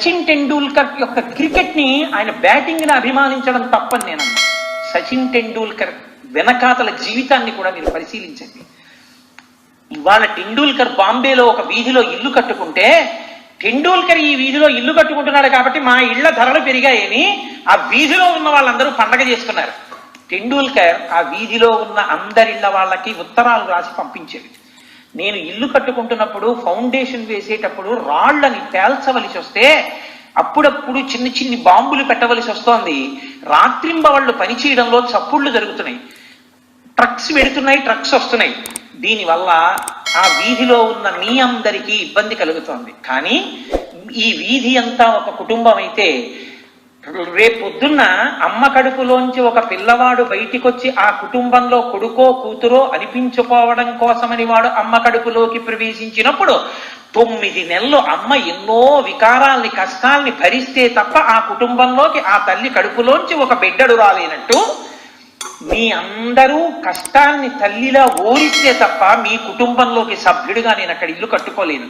సచిన్ టెండూల్కర్ యొక్క క్రికెట్ ని ఆయన బ్యాటింగ్ ని అభిమానించడం తప్పని నేను అన్నా. సచిన్ టెండూల్కర్ వెనకాతల జీవితాన్ని కూడా మీరు పరిశీలించండి. ఇవాళ టెండూల్కర్ బాంబేలో ఒక వీధిలో ఇల్లు కట్టుకుంటే, టెండూల్కర్ ఈ వీధిలో ఇల్లు కట్టుకుంటున్నాడు కాబట్టి మా ఇళ్ల ధరలు పెరిగాయని ఆ వీధిలో ఉన్న వాళ్ళందరూ పండగ చేసుకున్నారు. టెండూల్కర్ ఆ వీధిలో ఉన్న అందరిళ్ల వాళ్ళకి ఉత్తరాలు రాసి పంపించేది. నేను ఇల్లు కట్టుకుంటున్నప్పుడు ఫౌండేషన్ వేసేటప్పుడు రాళ్లని తేల్చవలసి వస్తే అప్పుడప్పుడు చిన్న చిన్ని బాంబులు పెట్టవలసి వస్తోంది. రాత్రింబవళ్ళు పనిచేయడంలో చప్పుళ్ళు జరుగుతున్నాయి, ట్రక్స్ పెడుతున్నాయి, ట్రక్స్ వస్తున్నాయి. దీనివల్ల ఆ వీధిలో ఉన్న మీ అందరికీ ఇబ్బంది కలుగుతోంది. కానీ ఈ వీధి అంతా ఒక కుటుంబం అయితే, రేపొద్దున్న అమ్మ కడుపులోంచి ఒక పిల్లవాడు బయటికొచ్చి ఆ కుటుంబంలో కొడుకో కూతురో అనిపించుకోవడం కోసమని వాడు అమ్మ కడుపులోకి ప్రవేశించినప్పుడు 9 నెలలు అమ్మ ఎన్నో వికారాల్ని కష్టాల్ని భరిస్తే తప్ప ఆ కుటుంబంలోకి ఆ తల్లి కడుపులోంచి ఒక బిడ్డడు రాలేనట్టు, మీ అందరూ కష్టాన్ని తల్లిలా ఓరిస్తే తప్ప మీ కుటుంబంలోకి సభ్యుడిగా నేను అక్కడ ఇల్లు కట్టుకోలేను.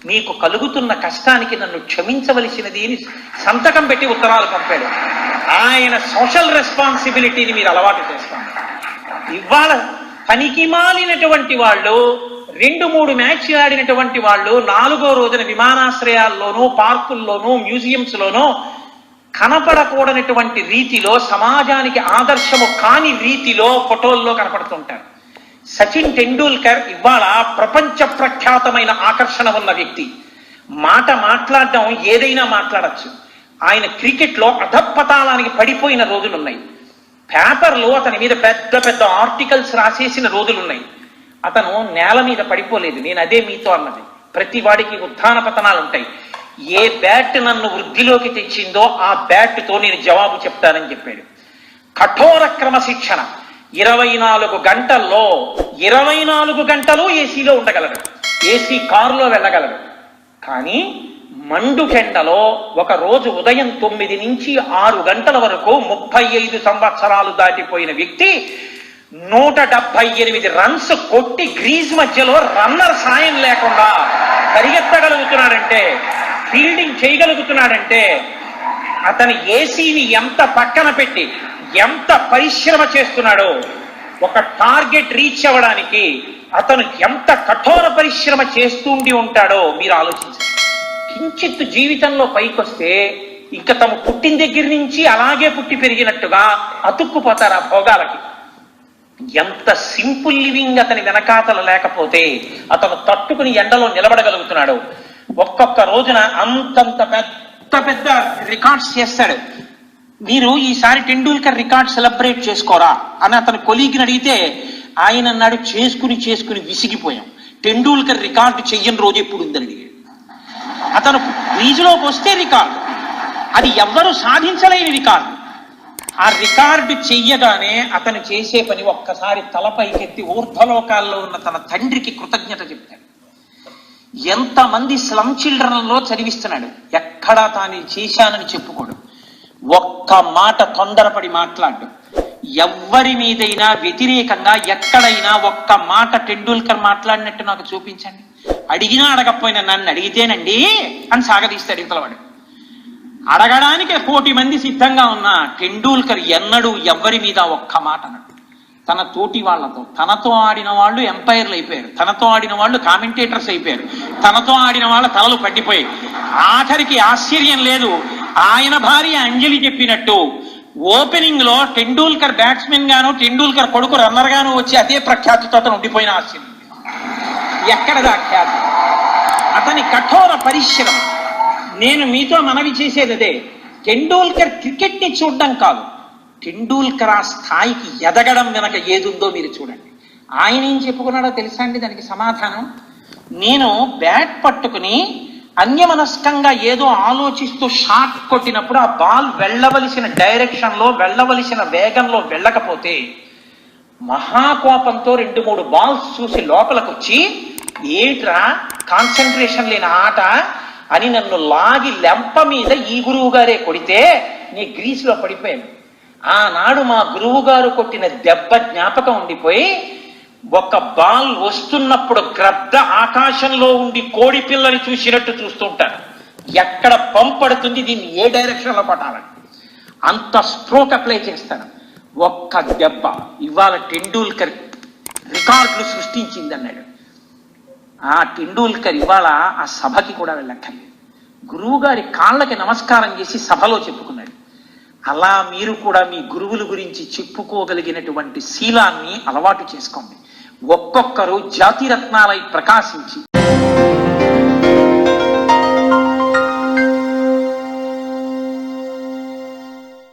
మీకు కలుగుతున్న కష్టానికి నన్ను క్షమించవలసినది అని సంతకం పెట్టి ఉత్తరాలు పంపాడు. ఆయన సోషల్ రెస్పాన్సిబిలిటీని మీరు అలవాటు చేస్తాను. ఇవాళ పనికి మాలినటువంటి వాళ్ళు 2-3 మ్యాచ్లు ఆడినటువంటి వాళ్ళు 4వ రోజున విమానాశ్రయాల్లోనూ పార్కుల్లోనూ మ్యూజియంస్ లోనూ కనపడకూడనటువంటి రీతిలో, సమాజానికి ఆదర్శము కాని రీతిలో ఫోటోల్లో కనపడుతుంటారు. సచిన్ టెండూల్కర్ ఇవాళ ప్రపంచ ప్రఖ్యాతమైన ఆకర్షణ ఉన్న వ్యక్తి. మాట మాట్లాడడం ఏదైనా మాట్లాడచ్చు. ఆయన క్రికెట్ లో అధపతాళానికి పడిపోయిన రోజులున్నాయి. పేపర్లో అతని మీద పెద్ద పెద్ద ఆర్టికల్స్ రాసేసిన రోజులున్నాయి. అతను నేల మీద పడిపోలేదు. నేను అదే మీతో అన్నది. ప్రతి వాడికి ఉత్థాన పతనాలు ఉంటాయి. ఏ బ్యాట్ నన్ను వృద్ధిలోకి తెచ్చిందో ఆ బ్యాట్తో నేను జవాబు చెప్తానని చెప్పాడు. కఠోర క్రమశిక్షణ. 24 గంటల్లో 24 గంటలు ఏసీలో ఉండగలడు, ఏసీ కారులో వెళ్ళగలడు. కానీ మండుకెండలో ఒక రోజు ఉదయం 9 నుంచి 6 గంటల వరకు 35 సంవత్సరాలు దాటిపోయిన వ్యక్తి 178 రన్స్ కొట్టి గ్రీజ్ మధ్యలో రన్నర్ సాయం లేకుండా పరిగెత్తగలుగుతున్నాడంటే, ఫీల్డింగ్ చేయగలుగుతున్నాడంటే, అతని ఏసీని ఎంత పక్కన పెట్టి ఎంత పరిశ్రమ చేస్తున్నాడో, ఒక టార్గెట్ రీచ్ అవ్వడానికి అతను ఎంత కఠోర పరిశ్రమ చేస్తుండి ఉంటాడో మీరు ఆలోచించండి. కించిత్ జీవితంలో పైకొస్తే ఇంకా తమ పుట్టిన దగ్గర నుంచి అలాగే పుట్టి పెరిగినట్టుగా అతుక్కుపోతారు ఆ భోగాలకి. ఎంత సింపుల్ లివింగ్ అతని వెనకాతల లేకపోతే అతను తట్టుకుని ఎండలో నిలబడగలుగుతున్నాడు. ఒక్కొక్క రోజున అంతంత పెద్ద పెద్ద రికార్డ్స్ చేస్తాడు. మీరు ఈసారి టెండూల్కర్ రికార్డ్ సెలబ్రేట్ చేసుకోరా అని అతను కొలీగ్ని అడిగితే ఆయన అన్నాడు, చేసుకుని విసిగిపోయాం. టెండూల్కర్ రికార్డు చెయ్యని రోజు ఎప్పుడు ఉందని అడిగాడు. అతను క్రీజులోకి వస్తే రికార్డు, అది ఎవ్వరూ సాధించలేని రికార్డు. ఆ రికార్డు చెయ్యగానే అతను చేసే పని ఒక్కసారి తలపైకెత్తి ఊర్ధ్వలోకాల్లో ఉన్న తన తండ్రికి కృతజ్ఞత చెప్తాడు. ఎంతమంది స్లమ్ చిల్డ్రన్లో చదివిస్తున్నాడు, ఎక్కడా తాను చేశానని చెప్పుకోడు. ఒక్క మాట తొందరపడి మాట్లాడు. ఎవ్వరి మీదైనా వ్యతిరేకంగా ఎక్కడైనా ఒక్క మాట టెండూల్కర్ మాట్లాడినట్టు నాకు చూపించండి. అడిగినా అడగకపోయినా నన్ను అడిగితేనండి అని సాగదీస్తాడు ఇంతలవాడు. అడగడానికి 1,000,000 మంది సిద్ధంగా ఉన్నా టెండూల్కర్ ఎన్నడూ ఎవ్వరి మీద ఒక్క మాట అన్నాడు. తన తోటి వాళ్లతో, తనతో ఆడిన వాళ్ళు ఎంపైర్లు అయిపోయారు, తనతో ఆడిన వాళ్ళు కామెంటేటర్స్ అయిపోయారు, తనతో ఆడిన వాళ్ళ తలలు పట్టిపోయాయి. ఆఖరికి ఆశ్చర్యం లేదు, ఆయన భార్య అంజలి చెప్పినట్టు ఓపెనింగ్ లో టెండూల్కర్ బ్యాట్స్మెన్ గాను టెండూల్కర్ కొడుకు రన్నర్ గాను వచ్చి అదే ప్రఖ్యాతితో అతను ఉండిపోయిన ఆశ్చర్యం. ఎక్కడదా ఖ్యాతి? అతని కఠోర పరిశ్రమ. నేను మీతో మనవి చేసేది అదే. టెండూల్కర్ క్రికెట్ ని చూడడం కాదు, టెండూల్కర్ ఆ స్థాయికి ఎదగడం వెనక ఏదుందో మీరు చూడండి. ఆయన ఏం చెప్పుకున్నాడో తెలుసా అండి దానికి సమాధానం? నేను బ్యాట్ పట్టుకుని అన్యమనస్కంగా ఏదో ఆలోచిస్తూ షాట్ కొట్టినప్పుడు ఆ బాల్ వెళ్ళవలసిన డైరెక్షన్ లో, వెళ్ళవలసిన వేగంలో వెళ్ళకపోతే మహాకోపంతో 2-3 బాల్స్ చూసి లోపలికి వచ్చి, ఏట్రా కాన్సన్ట్రేషన్ లేని ఆట అని నన్ను లాగి లెంప మీద ఈ గురువు గారే కొడితే నీ గ్రీస్లో పడిపోయాను. ఆనాడు మా గురువు గారు కొట్టిన దెబ్బ జ్ఞాపకం ఉండిపోయి ఒక బాల్ వస్తున్నప్పుడు గ్రద్ద ఆకాశంలో ఉండి కోడి పిల్లని చూసినట్టు చూస్తుంటారు. ఎక్కడ పంపడుతుంది, దీన్ని ఏ డైరెక్షన్ లో పట్టాలని అంత స్ట్రోక్ అప్లై చేస్తాను. ఒక్క దెబ్బ ఇవాళ టెండూల్కర్ రికార్డులు సృష్టించింది అన్నాడు. ఆ టెండూల్కర్ ఇవాళ ఆ సభకి కూడా వెళ్ళక్కర్లేదు, గురువు గారి కాళ్ళకి నమస్కారం చేసి సభలో చెప్పుకున్నాడు. అలా మీరు కూడా మీ గురువుల గురించి చెప్పుకోగలిగినటువంటి శీలాన్ని అలవాటు చేసుకోండి. ఒక్కొక్కరు జాతిరత్నాలై ప్రకాశించి